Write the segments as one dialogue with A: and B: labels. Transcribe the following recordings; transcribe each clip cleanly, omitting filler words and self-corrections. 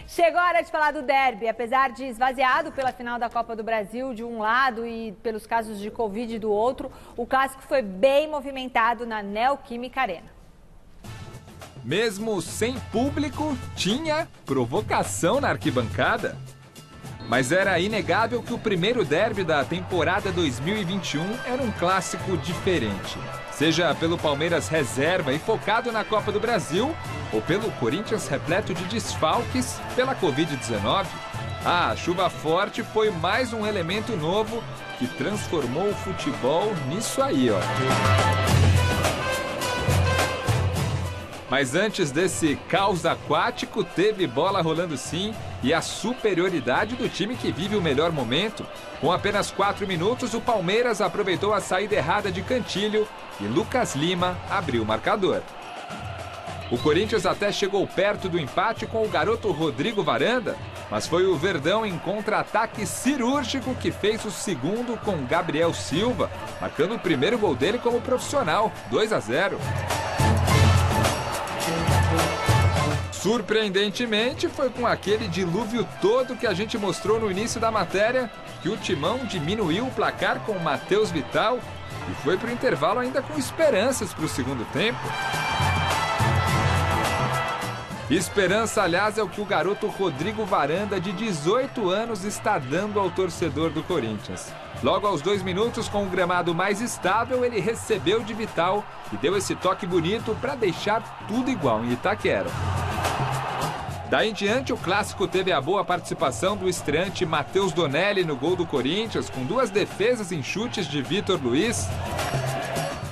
A: Chegou a hora de falar do derby. Apesar de esvaziado pela final da Copa do Brasil de um lado e pelos casos de Covid do outro, o clássico foi bem movimentado na Neoquímica Arena.
B: Mesmo sem público, tinha provocação na arquibancada. Mas era inegável que o primeiro derby da temporada 2021 era um clássico diferente. Seja pelo Palmeiras reserva e focado na Copa do Brasil, ou pelo Corinthians repleto de desfalques pela Covid-19. A chuva forte foi mais um elemento novo que transformou o futebol nisso aí, ó. Mas antes desse caos aquático, teve bola rolando sim e a superioridade do time que vive o melhor momento. Com apenas 4 minutos, o Palmeiras aproveitou a saída errada de Cantilho e Lucas Lima abriu o marcador. O Corinthians até chegou perto do empate com o garoto Rodrigo Varanda, mas foi o Verdão em contra-ataque cirúrgico que fez o segundo com Gabriel Silva, marcando o primeiro gol dele como profissional, 2-0. Surpreendentemente, foi com aquele dilúvio todo que a gente mostrou no início da matéria que o Timão diminuiu o placar com o Matheus Vital e foi para o intervalo ainda com esperanças para o segundo tempo. Esperança, aliás, é o que o garoto Rodrigo Varanda, de 18 anos, está dando ao torcedor do Corinthians. Logo aos 2 minutos, com o gramado mais estável, ele recebeu de Vital e deu esse toque bonito para deixar tudo igual em Itaquera. Daí em diante, o clássico teve a boa participação do estreante Matheus Donelli no gol do Corinthians, com 2 defesas em chutes de Vitor Luiz.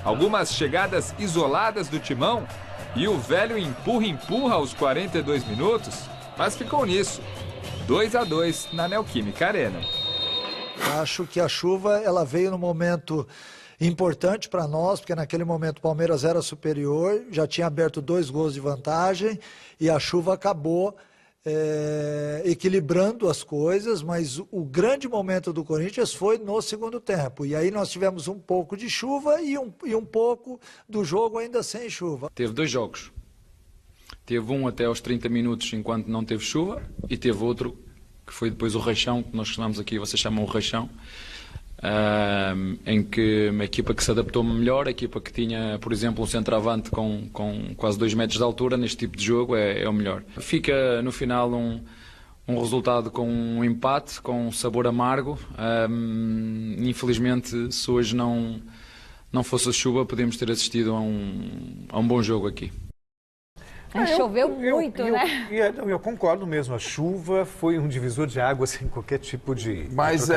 B: Algumas chegadas isoladas do Timão e o velho empurra-empurra aos 42 minutos, mas ficou nisso. 2-2 na Neoquímica Arena.
C: Acho que a chuva ela veio no momento importante para nós, porque naquele momento o Palmeiras era superior, já tinha aberto 2 gols de vantagem e a chuva acabou equilibrando as coisas, mas o grande momento do Corinthians foi no segundo tempo. E aí nós tivemos um pouco de chuva e um pouco do jogo ainda sem chuva.
D: Teve 2 jogos. Teve um até aos 30 minutos enquanto não teve chuva e teve outro que foi depois o rachão, que nós chamamos aqui, vocês chamam o rachão, em que uma equipa que se adaptou melhor, a equipa que tinha, por exemplo, um centroavante com quase 2 metros de altura, neste tipo de jogo é o melhor. Fica no final um resultado com um empate, com um sabor amargo. Infelizmente, se hoje não fosse a chuva, podíamos ter assistido a um bom jogo aqui.
A: Choveu muito, né?
E: Eu concordo mesmo. A chuva foi um divisor de água sem qualquer tipo de...
F: Mas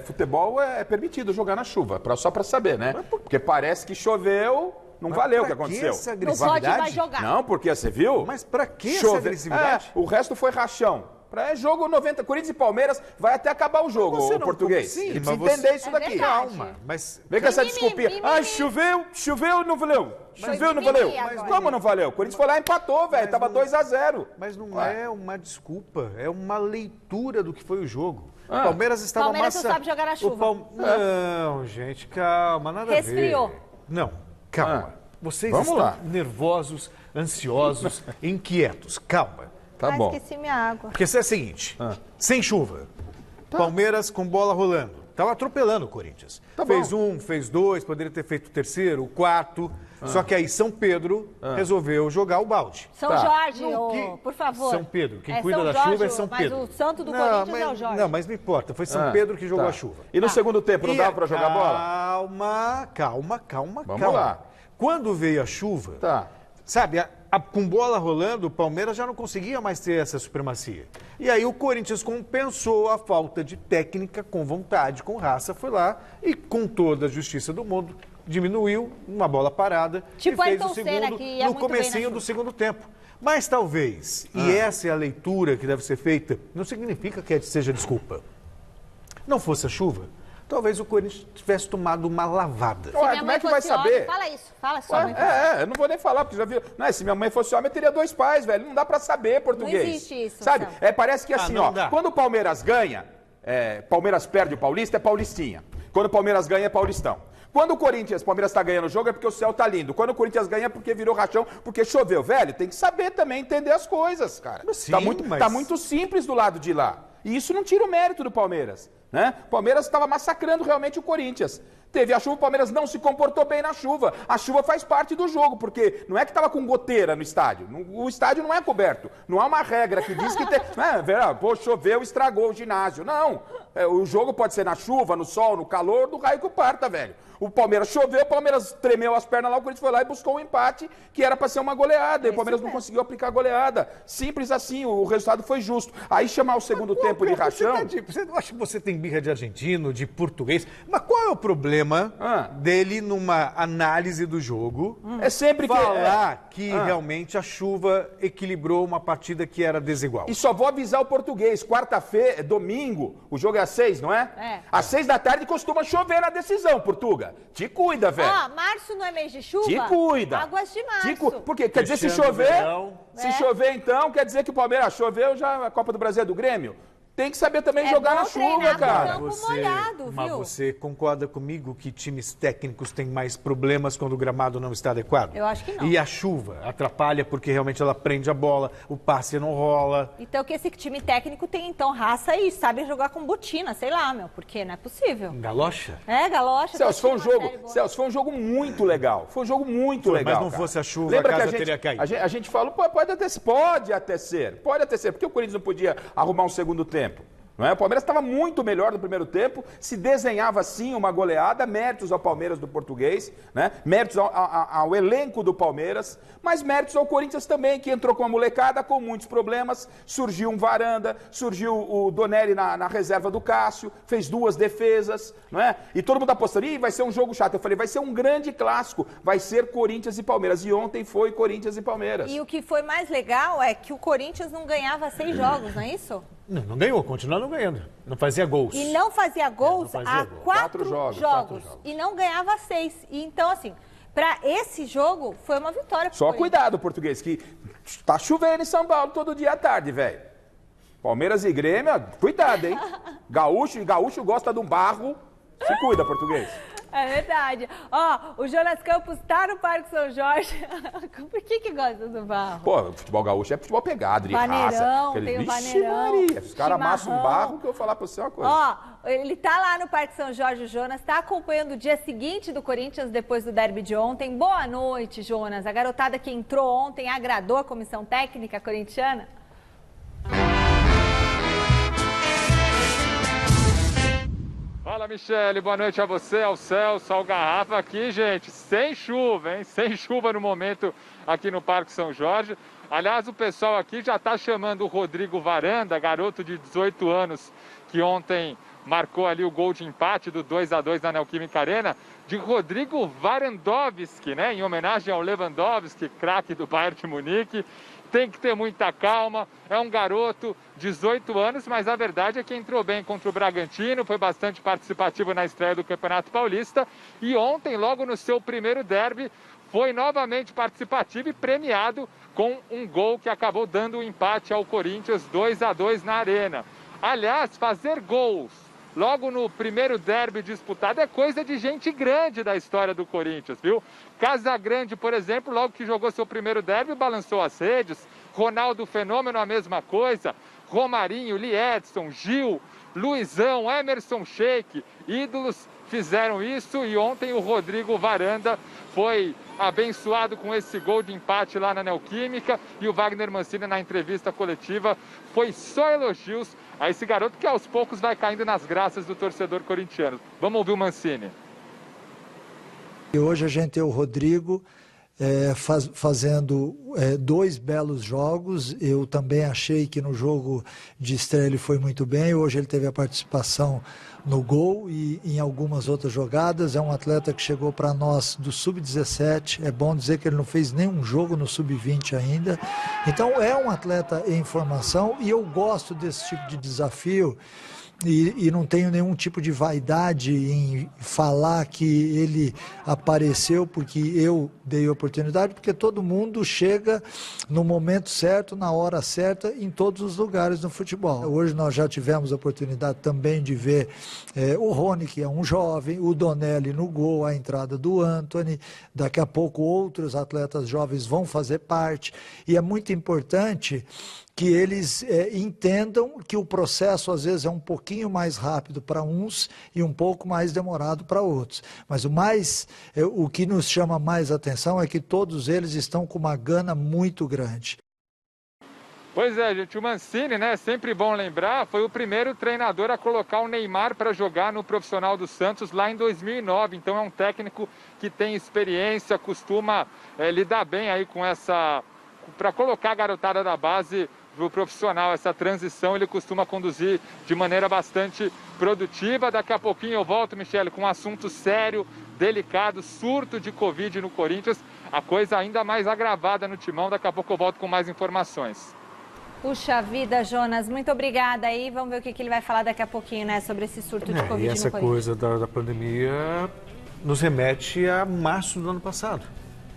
F: futebol é permitido jogar na chuva, só para saber, né? Porque parece que choveu, não valeu o que aconteceu.
E: Essa agressividade?
A: Não pode mais jogar.
F: Não, porque você viu?
E: Mas para que essa agressividade?
F: O resto foi rachão. Para jogo 90, Corinthians e Palmeiras, vai até acabar o jogo, o português.
E: Sim,
F: ele precisa entender isso daqui.
E: Calma, mas...
F: Vem com essa desculpinha. Choveu, não valeu. Choveu, não valeu. Mas como não valeu? O Corinthians foi lá e empatou, velho. Tava 2-0.
E: Mas não é uma desculpa, é uma leitura do que foi o jogo. O Palmeiras estava
A: Palmeiras não sabe jogar na chuva.
E: Não, gente, calma, nada
A: Resfriou.
E: a ver. Não, calma. Vocês
F: Vamos
E: estão
F: lá.
E: nervosos, ansiosos, inquietos. Calma.
F: Tá bom.
A: Esqueci minha água.
E: Porque isso é o seguinte, sem chuva, Palmeiras com bola rolando, estava atropelando o Corinthians. Fez
F: bom.
E: 1, fez 2, poderia ter feito o terceiro, o quarto, só que aí São Pedro resolveu jogar o balde.
A: São Jorge, por favor.
E: São Pedro, quem
A: É
E: cuida
A: São
E: da
A: Jorge,
E: chuva é São Pedro.
A: Mas o santo do Corinthians é o Jorge.
E: Não, mas não importa, foi São Pedro que jogou a chuva.
F: E no segundo tempo, não dava para jogar bola?
E: Calma.
F: Vamos lá.
E: Quando veio a chuva, sabe, com bola rolando, o Palmeiras já não conseguia mais ter essa supremacia. E aí o Corinthians compensou a falta de técnica com vontade, com raça, foi lá e com toda a justiça do mundo diminuiu uma bola parada
A: Tipo
E: e fez
A: Ayrton
E: o
A: Senna,
E: segundo
A: que ia
E: no
A: muito bem na
E: comecinho
A: chuva.
E: do segundo tempo. Mas talvez, e essa é a leitura que deve ser feita, não significa que seja desculpa. Não fosse a chuva, talvez o Corinthians tivesse tomado uma lavada.
F: Ué, como é que vai saber?
A: Homem, fala isso, fala só.
F: Eu não vou nem falar, porque já viu. Não, se minha mãe fosse homem, eu teria 2 pais, velho. Não dá pra saber português.
A: Não existe isso,
F: sabe?
A: Sam.
F: Parece que assim,
E: não dá.
F: quando o Palmeiras ganha, Palmeiras perde o Paulista, é Paulistinha. Quando o Palmeiras ganha, é Paulistão. Quando o Palmeiras tá ganhando o jogo é porque o céu tá lindo. Quando o Corinthians ganha é porque virou rachão, porque choveu. Velho, tem que saber também entender as coisas, cara.
E: Sim,
F: tá muito simples do lado de lá. E isso não tira o mérito do Palmeiras, né? O Palmeiras estava massacrando realmente o Corinthians. Teve a chuva, o Palmeiras não se comportou bem na chuva. A chuva faz parte do jogo, porque não é que estava com goteira no estádio. O estádio não é coberto. Não há uma regra que diz que tem... Pô, choveu, estragou o ginásio. Não. O jogo pode ser na chuva, no sol, no calor, do raio que o parta, velho. O Palmeiras choveu, o Palmeiras tremeu as pernas lá, o Corinthians foi lá e buscou um empate, que era para ser uma goleada. E o Palmeiras não conseguiu aplicar a goleada. Simples assim, o resultado foi justo. Aí chamar o segundo tempo de rachão...
E: Você acha que você tem birra de argentino, de português? Mas qual é o problema dele numa análise do jogo?
F: É sempre
E: falar que realmente a chuva equilibrou uma partida que era desigual.
F: E só vou avisar o português, quarta-feira, domingo, o jogo é às 6, não é? Às 6 da tarde costuma chover na decisão, Portuga. Te cuida, velho.
A: Março não é mês de chuva?
F: Te cuida.
A: Águas de março.
F: Porque quer dizer, se chover então, quer dizer que o Palmeiras choveu, já a Copa do Brasil é do Grêmio? Tem que saber também jogar na chuva, cara.
E: Mas você concorda comigo que times técnicos têm mais problemas quando o gramado não está adequado?
A: Eu acho que não.
E: E a chuva atrapalha porque realmente ela prende a bola, o passe não rola.
A: Então que esse time técnico tem então raça e sabe jogar com botina, sei lá, porque não é possível.
E: Galocha?
A: Galocha.
F: Celso, foi um jogo muito legal. Foi um jogo muito legal.
E: Mas não fosse a chuva, a casa teria caído.
F: A gente falou, pode até ser, porque o Corinthians não podia arrumar um segundo tempo. Não é? O Palmeiras estava muito melhor no primeiro tempo, se desenhava sim uma goleada, méritos ao Palmeiras do português, né? Méritos ao elenco do Palmeiras, mas méritos ao Corinthians também, que entrou com uma molecada com muitos problemas, surgiu um Varanda, surgiu o Donelli na reserva do Cássio, fez 2 defesas, não é? E todo mundo apostando, vai ser um jogo chato. Eu falei, vai ser um grande clássico, vai ser Corinthians e Palmeiras, e ontem foi Corinthians e Palmeiras.
A: E o que foi mais legal é que o Corinthians não ganhava 6 jogos, não é isso?
E: Não ganhou, continua não ganhando. Não fazia gols.
A: E não fazia gols há 4
F: jogos.
A: E não ganhava 6. E então, assim, para esse jogo, foi uma vitória pro
F: Só cuidado, português, que tá chovendo em São Paulo todo dia à tarde, velho. Palmeiras e Grêmio, cuidado, hein? Gaúcho gosta de um barro. Se cuida, português.
A: É verdade. O Jonas Campos tá no Parque São Jorge. Por que gosta do barro?
F: Pô, o futebol gaúcho é futebol pegado, de
A: vaneirão,
F: raça.
A: Tem o vaneirão.
F: Maria, os caras amassam um barro que eu vou falar pra você uma coisa.
A: Ele tá lá no Parque São Jorge, o Jonas, tá acompanhando o dia seguinte do Corinthians depois do derby de ontem. Boa noite, Jonas. A garotada que entrou ontem agradou a comissão técnica corintiana?
B: Fala, Michele, boa noite a você, ao Celso, ao Garrafa aqui, gente, sem chuva, hein? Sem chuva no momento aqui no Parque São Jorge. Aliás, o pessoal aqui já está chamando o Rodrigo Varanda, garoto de 18 anos, que ontem marcou ali o gol de empate do 2-2 na Neoquímica Arena, de Rodrigo Varandowski, né? Em homenagem ao Lewandowski, craque do Bayern de Munique. Tem que ter muita calma, é um garoto, 18 anos, mas a verdade é que entrou bem contra o Bragantino, foi bastante participativo na estreia do Campeonato Paulista e ontem, logo no seu primeiro derby, foi novamente participativo e premiado com um gol que acabou dando o empate ao Corinthians 2-2 na Arena. Aliás, fazer gols logo no primeiro derby disputado é coisa de gente grande da história do Corinthians, viu? Casagrande, por exemplo, logo que jogou seu primeiro derby, balançou as redes. Ronaldo Fenômeno, a mesma coisa. Romarinho, Liedson, Gil, Luizão, Emerson Sheik, ídolos fizeram isso e ontem o Rodrigo Varanda foi abençoado com esse gol de empate lá na Neoquímica e o Wagner Mancini na entrevista coletiva foi só elogios a esse garoto que aos poucos vai caindo nas graças do torcedor corintiano. Vamos ouvir o Mancini.
C: E hoje a gente tem o Rodrigo fazendo 2 belos jogos. Eu também achei que no jogo de estreia ele foi muito bem. Hoje ele teve a participação no gol e em algumas outras jogadas. É um atleta que chegou para nós do Sub-17. É bom dizer que ele não fez nenhum jogo no Sub-20 ainda. Então é um atleta em formação e eu gosto desse tipo de desafio. E não tenho nenhum tipo de vaidade em falar que ele apareceu porque eu dei oportunidade, porque todo mundo chega no momento certo, na hora certa, em todos os lugares no futebol. Hoje nós já tivemos a oportunidade também de ver o Rony, que é um jovem, o Donelli no gol, a entrada do Antony, daqui a pouco outros atletas jovens vão fazer parte, e é muito importante que eles entendam que o processo às vezes é um pouquinho mais rápido para uns e um pouco mais demorado para outros. Mas o que nos chama mais atenção é que todos eles estão com uma gana muito grande.
B: Pois é, gente, o Mancini, né, sempre bom lembrar, foi o primeiro treinador a colocar o Neymar para jogar no profissional do Santos lá em 2009. Então é um técnico que tem experiência, costuma lidar bem aí com essa... para colocar a garotada da base para o profissional, essa transição ele costuma conduzir de maneira bastante produtiva. Daqui a pouquinho eu volto, Michele, com um assunto sério, delicado, surto de Covid no Corinthians, a coisa ainda mais agravada no Timão. Daqui a pouco eu volto com mais informações.
A: Puxa vida, Jonas, muito obrigada aí. Vamos ver o que ele vai falar daqui a pouquinho, né, sobre esse surto de Covid
E: e essa
A: no Corinthians.
E: coisa da pandemia nos remete a março do ano passado.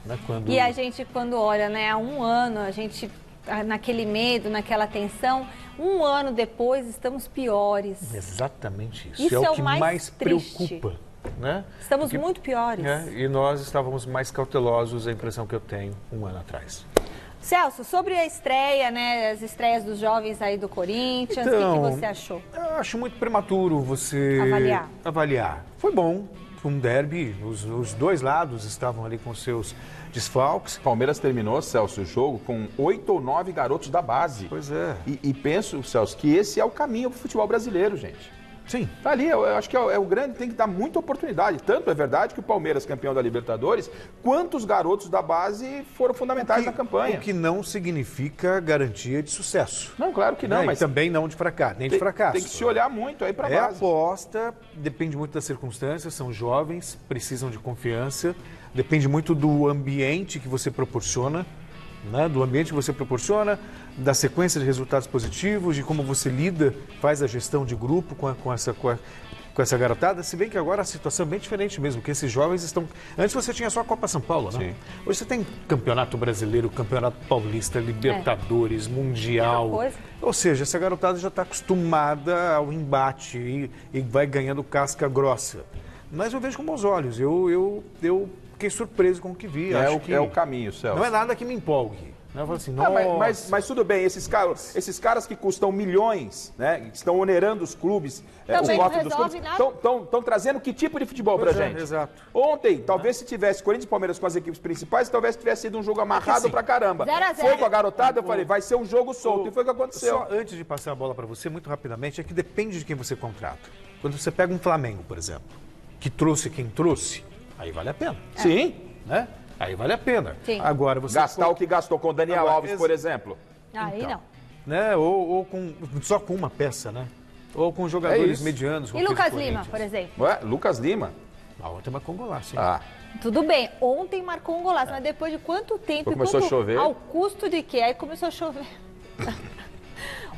E: Né,
A: E a gente, quando olha, né, há um ano, a gente... naquele medo, naquela tensão, um ano depois estamos piores.
E: Exatamente isso.
A: Isso
E: é o
A: o
E: que
A: mais triste.
E: preocupa. Né?
A: Estamos muito piores.
E: E nós estávamos mais cautelosos, a impressão que eu tenho, um ano atrás.
A: Celso, sobre a estreia, né, as estreias dos jovens aí do Corinthians,
E: Então,
A: o que você achou?
E: Eu acho muito prematuro você avaliar. Foi bom, foi um derby, os dois lados estavam ali com seus desfalques.
F: Palmeiras terminou, Celso, o jogo com 8 ou 9 garotos da base.
E: Pois é.
F: E penso, Celso, que esse é o caminho para o futebol brasileiro, gente.
E: Sim.
F: Tá ali, eu acho que é o grande, tem que dar muita oportunidade. Tanto é verdade que o Palmeiras, campeão da Libertadores, quantos garotos da base foram fundamentais na campanha.
E: O que não significa garantia de sucesso.
F: Não, claro que não,
E: Mas também não de fracasso, nem de fracasso.
F: Tem que se olhar muito aí para a base.
E: Aposta, depende muito das circunstâncias, são jovens, precisam de confiança, depende muito do ambiente que você proporciona, né? Do ambiente que você proporciona, da sequência de resultados positivos, de como você lida, faz a gestão de grupo com essa garotada, se bem que agora a situação é bem diferente mesmo, que esses jovens estão... Antes você tinha só a Copa São Paulo, né? Sim. Hoje você tem Campeonato Brasileiro, Campeonato Paulista, Libertadores, Mundial. Ou seja, essa garotada já está acostumada ao embate e vai ganhando casca grossa. Mas eu vejo com bons olhos, eu fiquei surpreso com o que vi.
F: É o caminho, Celso.
E: Não é nada que me empolgue. Eu falo assim,
F: mas tudo bem, esses caras que custam milhões, né, que estão onerando os clubes,
A: também
F: os cofres dos clubes, estão trazendo que tipo de futebol pra gente?
E: Exato.
F: Ontem, talvez se tivesse Corinthians e Palmeiras com as equipes principais, talvez tivesse sido um jogo amarrado pra caramba.
A: 0 a 0.
F: Foi com a garotada, eu falei, vai ser um jogo solto, e foi o que aconteceu.
E: Só antes de passar a bola pra você, muito rapidamente, é que depende de quem você contrata. Quando você pega um Flamengo, por exemplo, que trouxe quem trouxe, aí vale a pena.
F: Sim.
E: Né? Aí vale a pena.
A: Sim.
E: Agora você
F: gastar o que gastou com o Daniel Alves, por exemplo.
A: Aí
E: então,
A: não.
E: Né? Ou só com uma peça, né? Ou com jogadores medianos.
A: E Lucas Lima, por exemplo?
F: Lucas Lima?
E: Ontem marcou um golaço, hein?
A: Tudo bem, ontem marcou um golaço, mas depois de quanto tempo?
F: Começou a chover.
A: Ao custo de quê? Aí começou a chover.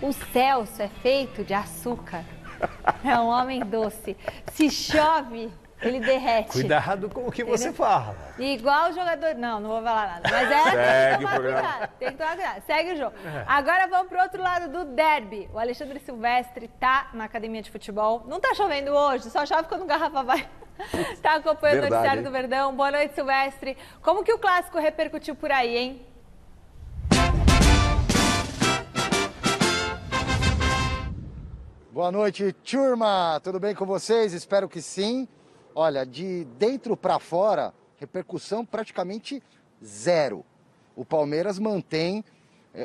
A: O Celso é feito de açúcar. É um homem doce. Se chove, ele derrete.
E: Cuidado com o que você fala.
A: Igual o jogador... Não vou falar nada. Mas
F: Segue o programa.
A: Tem que tomar cuidado. Segue o jogo. Agora vamos pro outro lado do derby. O Alexandre Silvestre tá na academia de futebol. Não tá chovendo hoje, só chove quando o Garrafa vai. Tá acompanhando o noticiário do Verdão. Boa noite, Silvestre. Como que o clássico repercutiu por aí, hein?
G: Boa noite, turma. Tudo bem com vocês? Espero que sim. Olha, de dentro para fora, repercussão praticamente zero. O Palmeiras mantém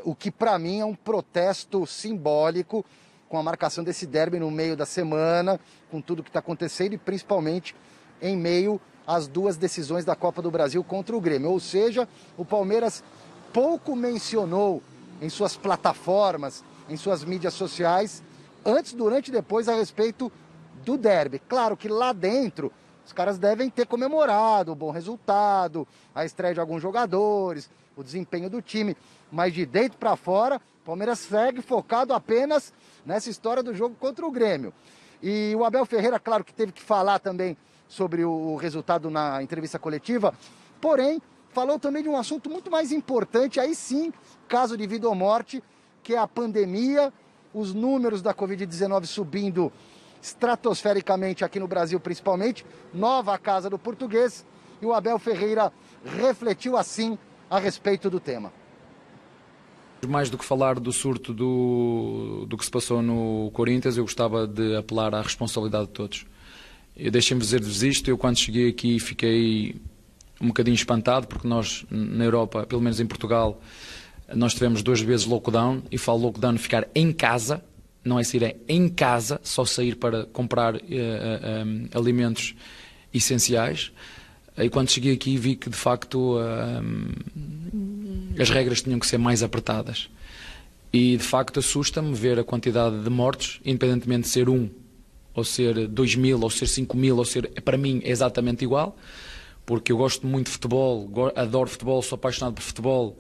G: o que para mim é um protesto simbólico com a marcação desse derby no meio da semana, com tudo que está acontecendo e principalmente em meio às duas decisões da Copa do Brasil contra o Grêmio. Ou seja, o Palmeiras pouco mencionou em suas plataformas, em suas mídias sociais, antes, durante e depois a respeito do derby. Claro que lá dentro os caras devem ter comemorado o bom resultado, a estreia de alguns jogadores, o desempenho do time, mas de dentro para fora, o Palmeiras segue focado apenas nessa história do jogo contra o Grêmio. E o Abel Ferreira, claro que teve que falar também sobre o resultado na entrevista coletiva, porém, falou também de um assunto muito mais importante, aí sim, caso de vida ou morte, que é a pandemia, os números da Covid-19 subindo estratosfericamente aqui no Brasil, principalmente. Nova casa do português. E o Abel Ferreira refletiu assim a respeito do tema.
D: Mais do que falar do surto do que se passou no Corinthians, eu gostava de apelar à responsabilidade de todos. Deixem-me dizer-vos isto, eu quando cheguei aqui fiquei um bocadinho espantado, porque nós na Europa, pelo menos em Portugal, nós tivemos 2 vezes lockdown, e falo lockdown ficar em casa, não é sair, é em casa, só sair para comprar alimentos essenciais. E quando cheguei aqui vi que de facto as regras tinham que ser mais apertadas. E de facto assusta-me ver a quantidade de mortos, independentemente de ser 1, ou ser 2.000, ou ser 5.000, ou ser, para mim é exatamente igual, porque eu gosto muito de futebol, adoro futebol, sou apaixonado por futebol,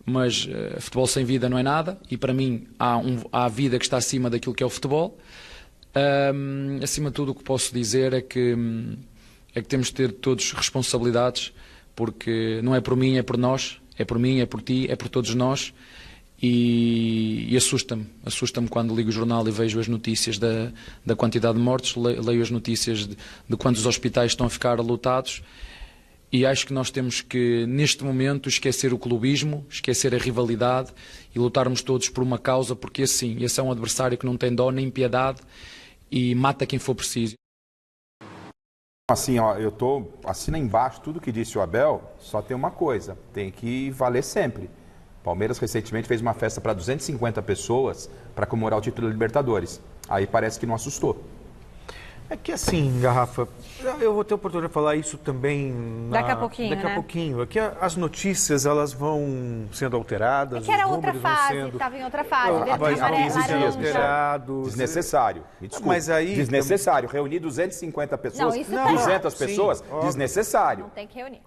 D: mas futebol sem vida não é nada, e para mim há a vida que está acima daquilo que é o futebol. Acima de tudo, o que posso dizer é que temos de ter todos responsabilidades, porque não é por mim, é por nós, é por mim, é por ti, é por todos nós, e assusta-me quando ligo o jornal e vejo as notícias da quantidade de mortes, leio as notícias de quantos hospitais estão a ficar lotados, e acho que nós temos que, neste momento, esquecer o clubismo, esquecer a rivalidade e lutarmos todos por uma causa, porque assim, esse é um adversário que não tem dó nem piedade e mata quem for preciso.
F: Assim, ó, assina embaixo tudo que disse o Abel, só tem uma coisa, tem que valer sempre. Palmeiras recentemente fez uma festa para 250 pessoas para comemorar o título da Libertadores. Aí parece que não assustou.
E: É que assim, Garrafa, eu vou ter a oportunidade de falar isso também
A: daqui a pouquinho,
E: Daqui a pouquinho. É que as notícias, elas vão sendo alteradas.
A: É que era outra fase, estava em outra fase.
F: Desnecessário. Me desculpe.
E: Mas aí...
F: Desnecessário. Reunir 250 pessoas,
A: não,
F: 200 pessoas,
E: sim,
F: desnecessário.
A: Não tem que reunir.